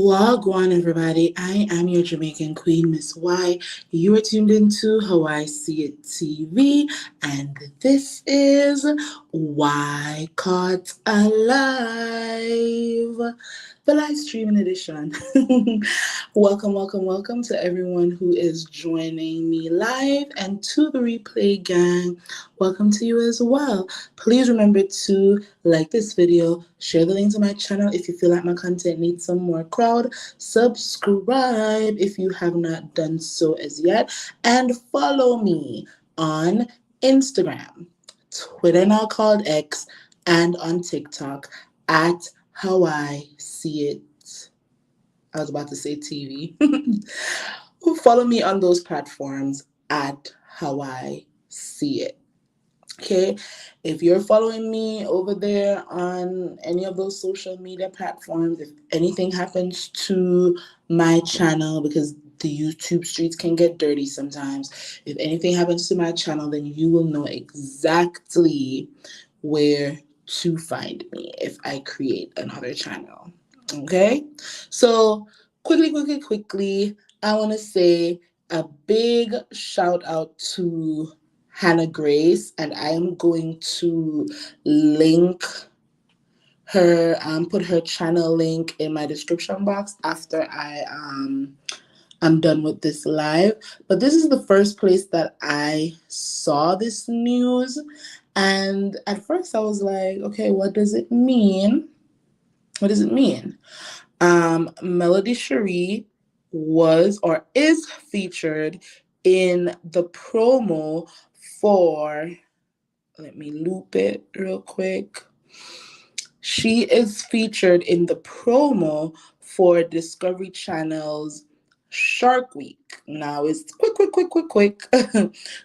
Wagwan, everybody. I am your Jamaican queen, Miss Y. You are tuned into How I See It TV, and this is Y Caught Alive, the live streaming edition. Welcome to everyone who is joining me live, and to the replay gang. Welcome to you as well. Please remember to like this video, share the link to my channel if you feel like my content needs some more crowd, subscribe if you have not done so as yet, and follow me on Instagram, Twitter now called X, and on TikTok at How I See It. I was about to say TV. Follow me on those platforms at How I See It. Okay, if you're following me over there on any of those social media platforms, if anything happens to my channel, because the YouTube streets can get dirty sometimes, if anything happens to my channel, then you will know exactly where to find me if I create another channel. Okay, so quickly, I want to say a big shout out to Hannah Grace, and I am going to link her, put her channel link in my description box after I'm done with this live. But this is the first place that I saw this news, and at first I was like, okay, what does it mean? What does it mean? Melody Cherie was or is featured in the promo for, let me loop it real quick. She is featured in the promo for Discovery Channel's Shark Week. Now it's quick.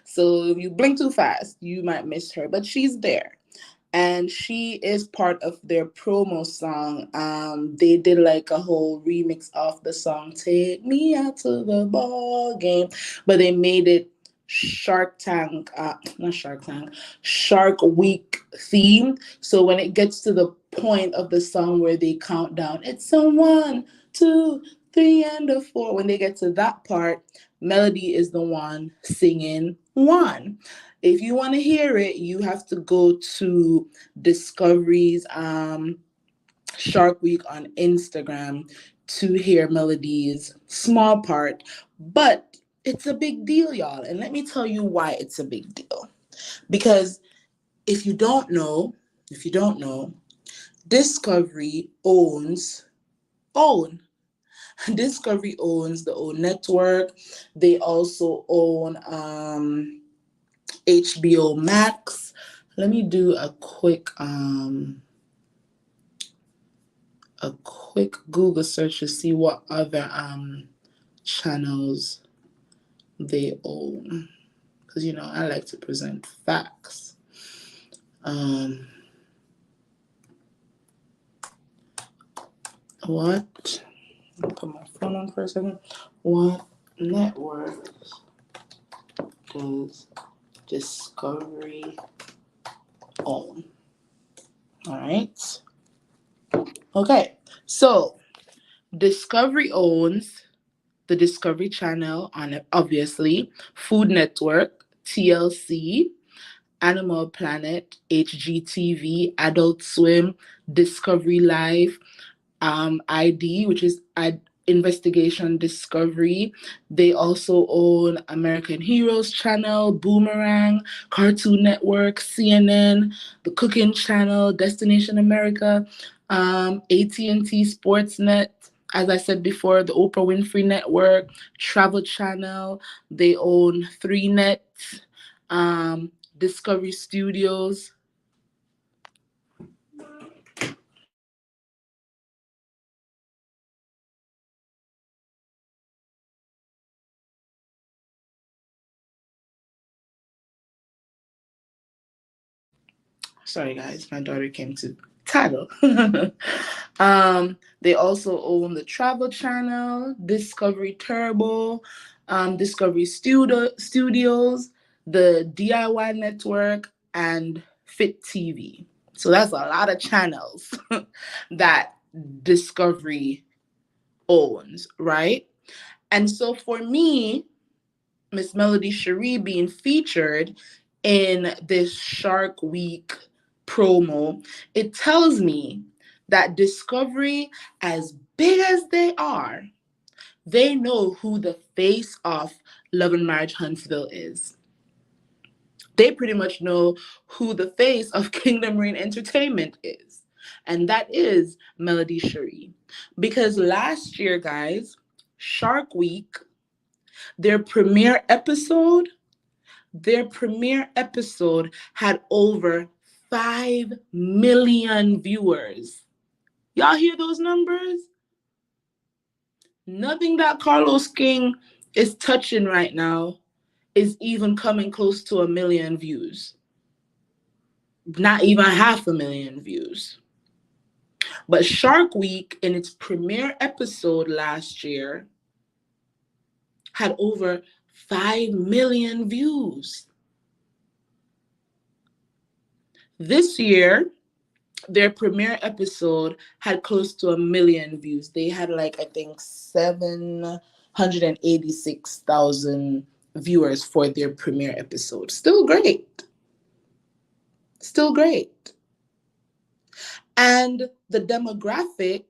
So if you blink too fast, you might miss her, but she's there. And she is part of their promo song. They did like a whole remix of the song "Take Me Out to the Ball Game," but they made it Shark Week themed. So when it gets to the point of the song where they count down, it's a 1, 2, 3, and a 4. When they get to that part, Melody is the one singing 1. If you want to hear it, you have to go to Discovery's Shark Week on Instagram to hear Melody's small part. But it's a big deal, y'all. And let me tell you why it's a big deal. Because if you don't know, Discovery Discovery owns the OWN network. They also own HBO Max. Let me do a quick Google search to see what other channels they own, because I like to present facts. What? I'll put my phone on for a second. What networks does Discovery own? All right. Okay. So Discovery owns the Discovery Channel on it, obviously, Food Network, TLC, Animal Planet, HGTV, Adult Swim, Discovery Life, ID, which is Investigation Discovery. They also own American Heroes Channel, Boomerang, Cartoon Network, CNN, the Cooking Channel, Destination America, AT&T Sportsnet. As I said before, the Oprah Winfrey Network, Travel Channel. They own 3Net, Discovery Studios. Sorry, guys, my daughter came to tattle. They also own the Travel Channel, Discovery Turbo, Discovery Studios, the DIY Network, and Fit TV. So that's a lot of channels that Discovery owns, right? And so for me, Miss Melody Cherie being featured in this Shark Week promo, it tells me that Discovery, as big as they are, they know who the face of Love and Marriage Huntsville is. They pretty much know who the face of Kingdom Reign Entertainment is. And that is Melody Cherie. Because last year, guys, Shark Week, their premiere episode, their premiere episode had over 5 million viewers. Y'all hear those numbers? Nothing that Carlos King is touching right now is even coming close to 1 million views. Not even 500,000 views. But Shark Week, in its premiere episode last year, had over 5 million views. This year, their premiere episode had close to 1 million views. They had I think 786,000 viewers for their premiere episode. Still great. Still great. And the demographic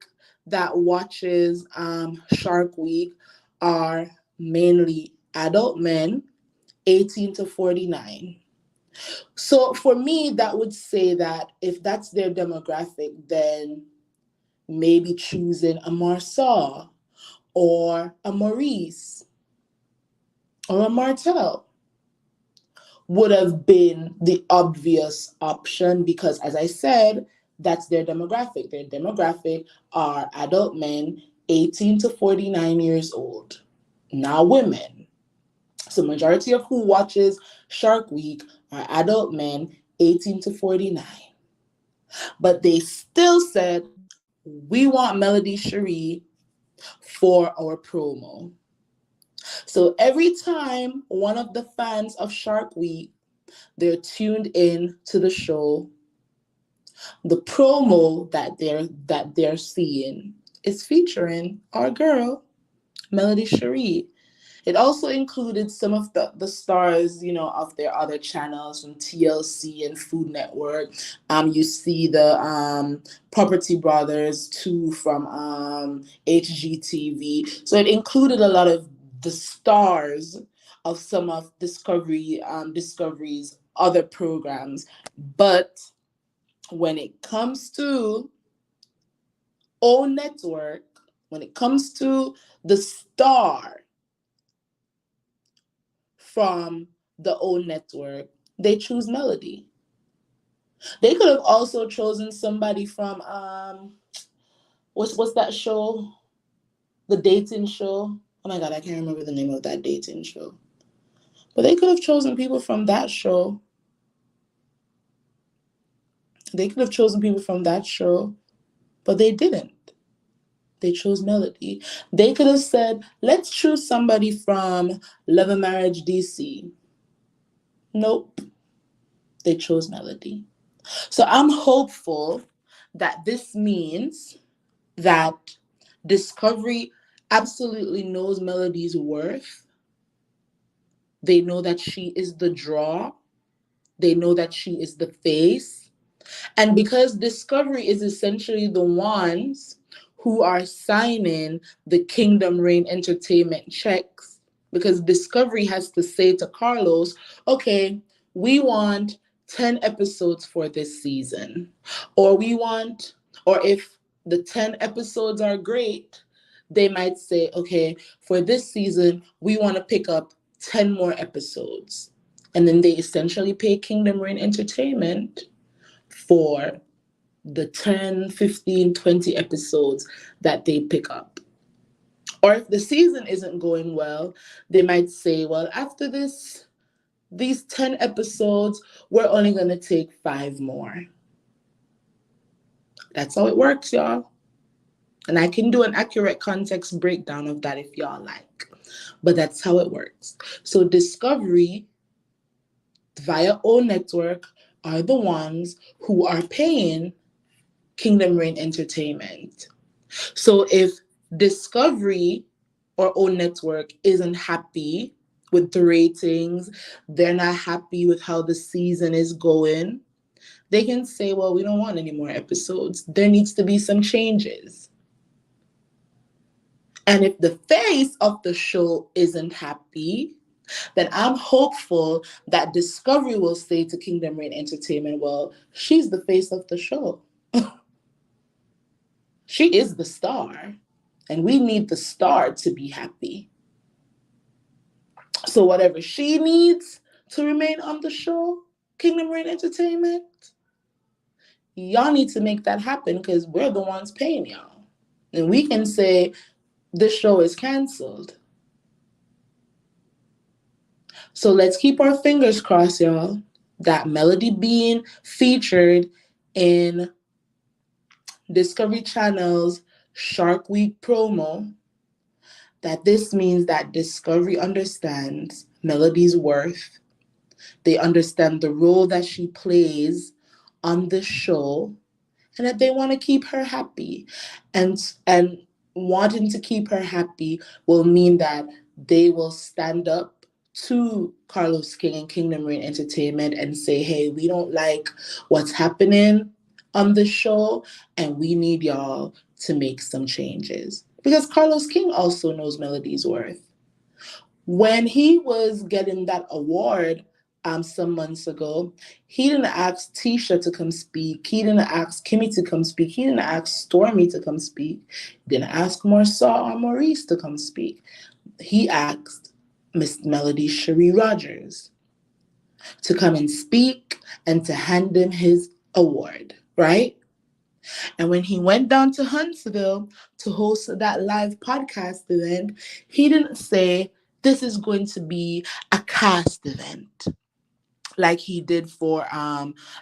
that watches Shark Week are mainly adult men, 18 to 49. So for me, that would say that if that's their demographic, then maybe choosing a Marceau or a Maurice or a Martel would have been the obvious option because, as I said, that's their demographic. Their demographic are adult men 18 to 49 years old, now women. So majority of who watches Shark Week are adult men 18 to 49. But they still said, we want Melody Cherie for our promo. So every time one of the fans of Shark Week, they're tuned in to the show, the promo that they're seeing is featuring our girl, Melody Cherie. It also included some of the stars, of their other channels from TLC and Food Network. You see the Property Brothers too from HGTV. So it included a lot of the stars of some of Discovery's other programs. But when it comes to O Network, when it comes to the star from the O Network, they choose Melody. They could have also chosen somebody from what's that show? The dating show. Oh my god, I can't remember the name of that dating show. But they could have chosen people from that show. They could have chosen people from that show, but they didn't. They chose Melody. They could have said, let's choose somebody from Love and Marriage DC. Nope. They chose Melody. So I'm hopeful that this means that Discovery absolutely knows Melody's worth. They know that she is the draw. They know that she is the face. And because Discovery is essentially the ones who are signing the Kingdom Reign Entertainment checks, because Discovery has to say to Carlos, okay, we want 10 episodes for this season. Or if the 10 episodes are great, they might say, okay, for this season, we want to pick up 10 more episodes. And then they essentially pay Kingdom Reign Entertainment for the 10, 15, 20 episodes that they pick up. Or if the season isn't going well, they might say, well, after these 10 episodes, we're only going to take 5 more. That's how it works, y'all. And I can do an accurate context breakdown of that if y'all like. But that's how it works. So Discovery, via O Network, are the ones who are paying Kingdom Reign Entertainment. So if Discovery or O Network isn't happy with the ratings, they're not happy with how the season is going, they can say, well, we don't want any more episodes. There needs to be some changes. And if the face of the show isn't happy, then I'm hopeful that Discovery will say to Kingdom Reign Entertainment, well, she's the face of the show. She is the star. And we need the star to be happy. So whatever she needs to remain on the show, Kingdom Reign Entertainment, y'all need to make that happen because we're the ones paying y'all. And we can say this show is canceled. So let's keep our fingers crossed, y'all, that Melody being featured in Discovery Channel's Shark Week promo, that this means that Discovery understands Melody's worth. They understand the role that she plays on the show, and that they want to keep her happy. And wanting to keep her happy will mean that they will stand up to Carlos King and Kingdom Reign Entertainment and say, hey, we don't like what's happening on the show, and we need y'all to make some changes. Because Carlos King also knows Melody's worth. When he was getting that award some months ago, he didn't ask Tisha to come speak. He didn't ask Kimmy to come speak. He didn't ask Stormy to come speak. He didn't ask Marsaw or Maurice to come speak. He asked Miss Melody Cherie Rogers to come and speak and to hand him his award, right? And when he went down to Huntsville to host that live podcast event, he didn't say, this is going to be a cast event like he did for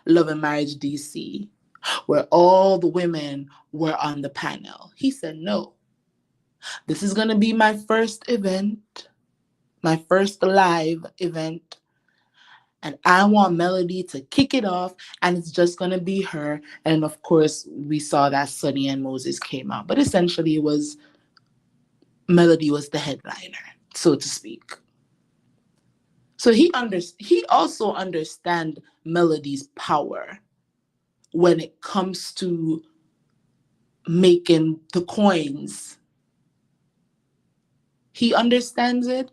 Love and Marriage DC, where all the women were on the panel. He said, no, this is going to be my first event, my first live event. And I want Melody to kick it off, and it's just going to be her. And of course, we saw that Sonny and Moses came out. But essentially, it was Melody was the headliner, so to speak. So he also understands Melody's power when it comes to making the coins. He understands it.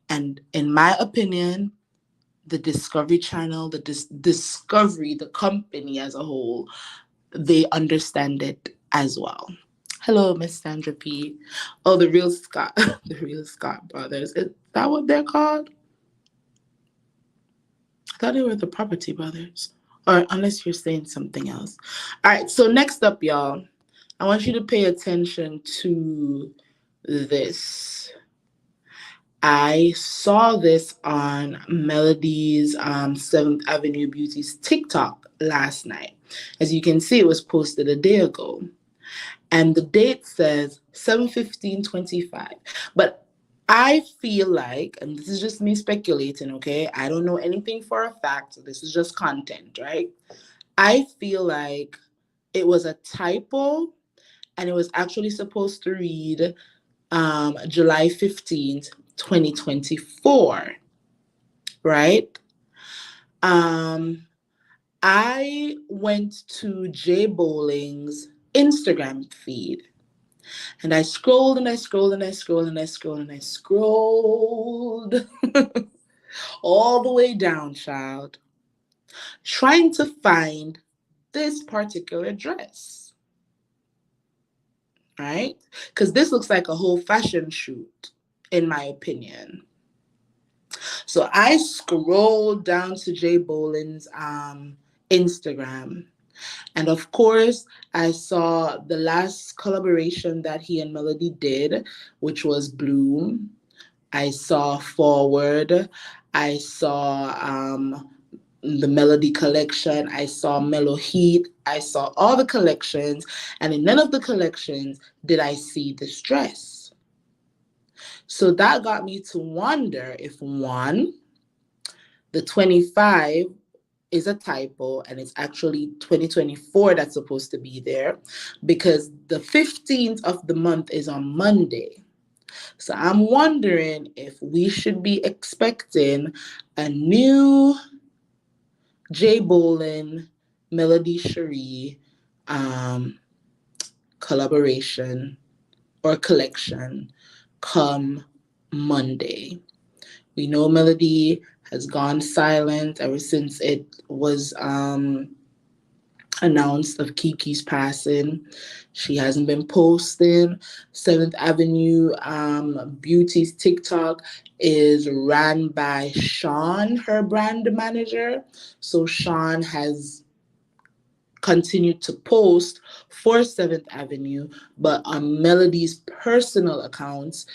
And in my opinion, the Discovery Channel, the Discovery, the company as a whole, they understand it as well. Hello, Miss Sandra P. Oh, the real Scott, the real Scott brothers. Is that what they're called? I thought they were the Property Brothers. Or unless you're saying something else. All right, so next up, y'all, I want you to pay attention to this. I saw this on Melody's 7th Avenue Beauty's TikTok last night. As you can see, it was posted a day ago. And the date says 7/15/25. But I feel like, and this is just me speculating, okay? I don't know anything for a fact. So this is just content, right? I feel like it was a typo, and it was actually supposed to read July 15th, 2024, right? I went to Jay Bowling's Instagram feed, and I scrolled and I scrolled and I scrolled and I scrolled and I scrolled all the way down, child, trying to find this particular dress, right? Because this looks like a whole fashion shoot, in my opinion. So I scrolled down to Jay Boland's Instagram. And of course, I saw the last collaboration that he and Melody did, which was Bloom. I saw Forward. I saw the Melody collection. I saw Mellow Heat. I saw all the collections. And in none of the collections did I see this dress. So that got me to wonder if, one, the 25 is a typo, and it's actually 2024 that's supposed to be there, because the 15th of the month is on Monday. So I'm wondering if we should be expecting a new J Bolin, Melody Cherie um, collaboration or collection come Monday. We know Melody has gone silent ever since it was announced of Kiki's passing. She hasn't been posting. Seventh Avenue Beauty's TikTok is ran by Sean, her brand manager. So Sean has continued to post for Seventh Avenue, but on Melody's personal accounts,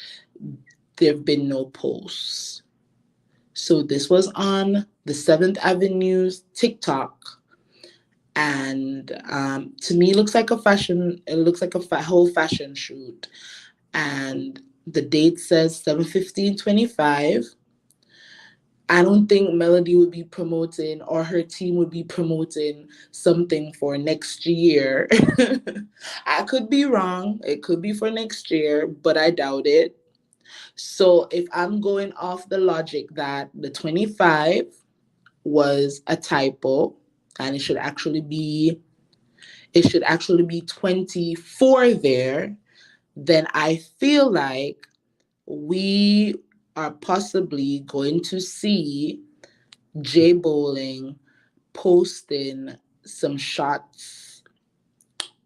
there have been no posts. So this was on the Seventh Avenue's TikTok, and to me, it looks like a fashion. It looks like a whole fashion shoot, and the date says 7/15/25. I don't think Melody would be promoting, or her team would be promoting something for next year. I could be wrong. It could be for next year, but I doubt it. So if I'm going off the logic that the 25 was a typo, and it should actually be 24 there, then I feel like we are possibly going to see Jay Bowling posting some shots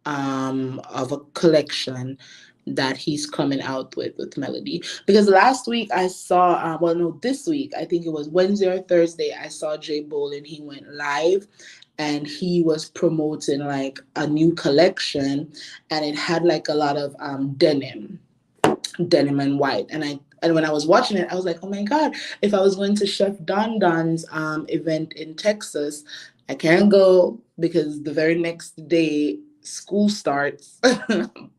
of a collection that he's coming out with Melody. Because last week I saw, this week, I think it was Wednesday or Thursday, I saw Jay Bolin. He went live and he was promoting like a new collection, and it had like a lot of denim and white. And when I was watching it, I was like, oh my God, if I was going to Chef Don Don's event in Texas, I can't go because the very next day school starts.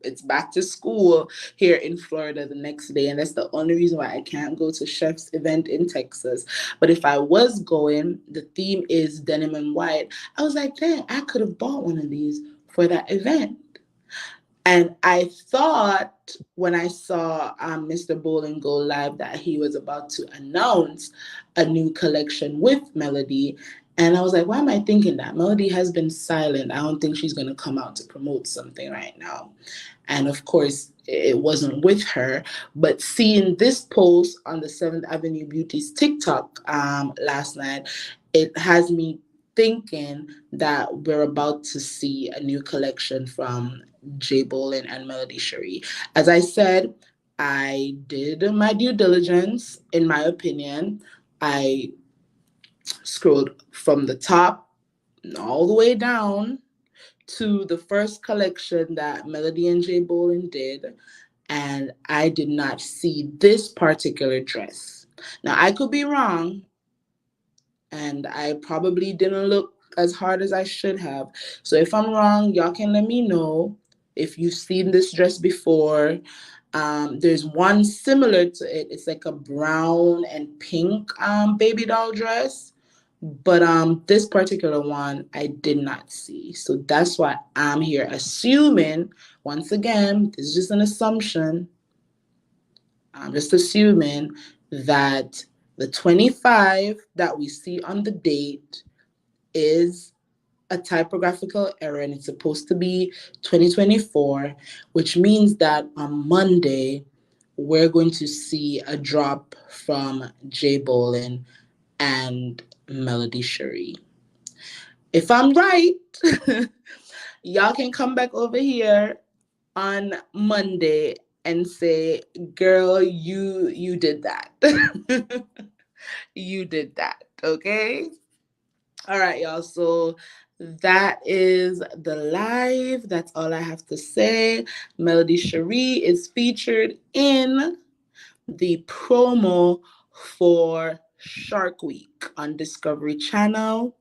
It's back to school here in Florida the next day. And that's the only reason why I can't go to Chef's event in Texas. But if I was going, the theme is denim and white. I was like, dang, I could have bought one of these for that event. And I thought when I saw Mr. Bowling go live that he was about to announce a new collection with Melody. And I was like, why am I thinking that? Melody has been silent. I don't think she's going to come out to promote something right now. And of course, it wasn't with her. But seeing this post on the 7th Avenue Beauty's TikTok last night, it has me thinking that we're about to see a new collection from J Bolin and Melody Cherie. As I said, I did my due diligence, in my opinion. I scrolled from the top all the way down to the first collection that Melody and J Bolin did, and I did not see this particular dress. Now, I could be wrong, and I probably didn't look as hard as I should have. So if I'm wrong, y'all can let me know if you've seen this dress before. There's one similar to it. It's like a brown and pink baby doll dress. But this particular one I did not see. So that's why I'm here assuming, once again, this is just an assumption. I'm just assuming that the 25 that we see on the date is a typographical error, and it's supposed to be 2024, which means that on Monday we're going to see a drop from Jay Bolin and Melody Cherie. If I'm right, y'all can come back over here on Monday and say, girl, you did that. You did that, okay? All right, y'all. So that is the live. That's all I have to say. Melody Cherie is featured in the promo for Shark Week on Discovery Channel,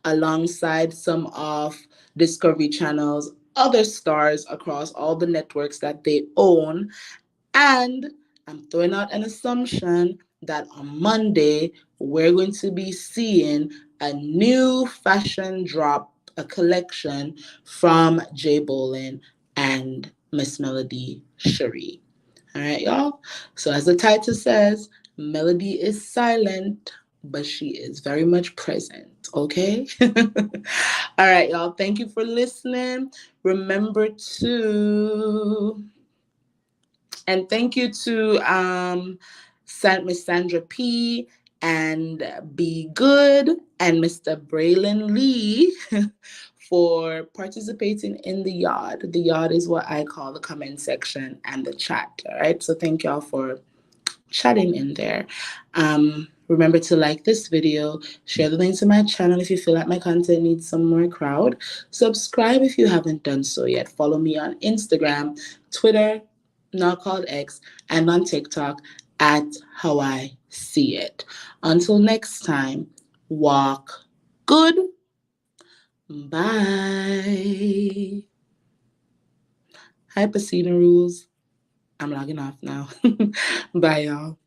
alongside some of Discovery Channel's other stars across all the networks that they own. And I'm throwing out an assumption that on Monday we're going to be seeing a new fashion drop, a collection from Jay Bolin and Miss Melody Cherie. All right, y'all. So as the title says, Melody is silent, but she is very much present. Okay. All right, y'all. Thank you for listening. Remember to and thank you to Miss Sandra P. and Be Good and Mr. Braylon Lee for participating in the yard. The yard is what I call the comment section and the chat. All right. So thank y'all for chatting in there. Remember to like this video, share the link to my channel if you feel like my content needs some more crowd. Subscribe if you haven't done so yet. Follow me on Instagram, Twitter, now called X, and on TikTok at How I See It. Until next time, walk good. Bye. Hi, Possibe rules. I'm logging off now. Bye, y'all.